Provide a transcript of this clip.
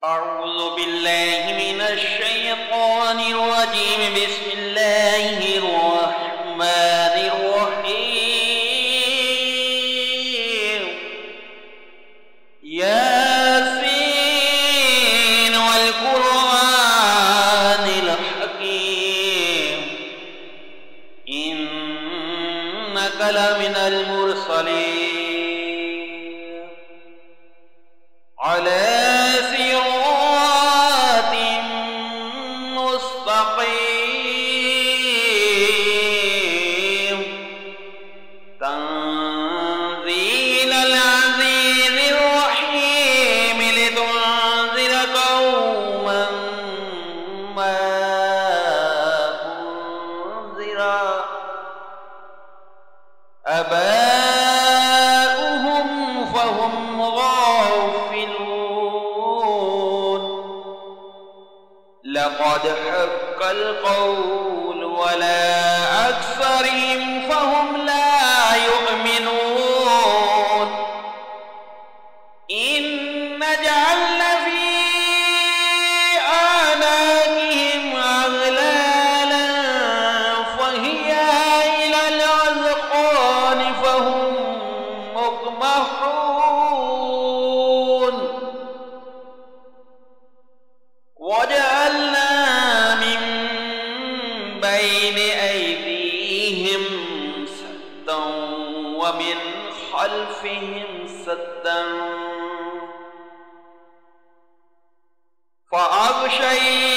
أعوذ بالله من الشيطان الرجيم. بسم الله الرحمن الرحيم. ياسين والقرآن الحكيم إنك لمن المرسلين على صراط مستقيم تنزيل العزيز الرحيم لتنذر قوما ما أنذر آباؤهم فهم غافلون. لقد حق القول ولا أكثرهم فهم لا يؤمنون. إن جعلنا في أعناقهم أغلالا فهي إلى الأذقان فهم مقمحون. وجعلنا من بين أيديهم سدا ومن خلفهم سدا فأغشيناهم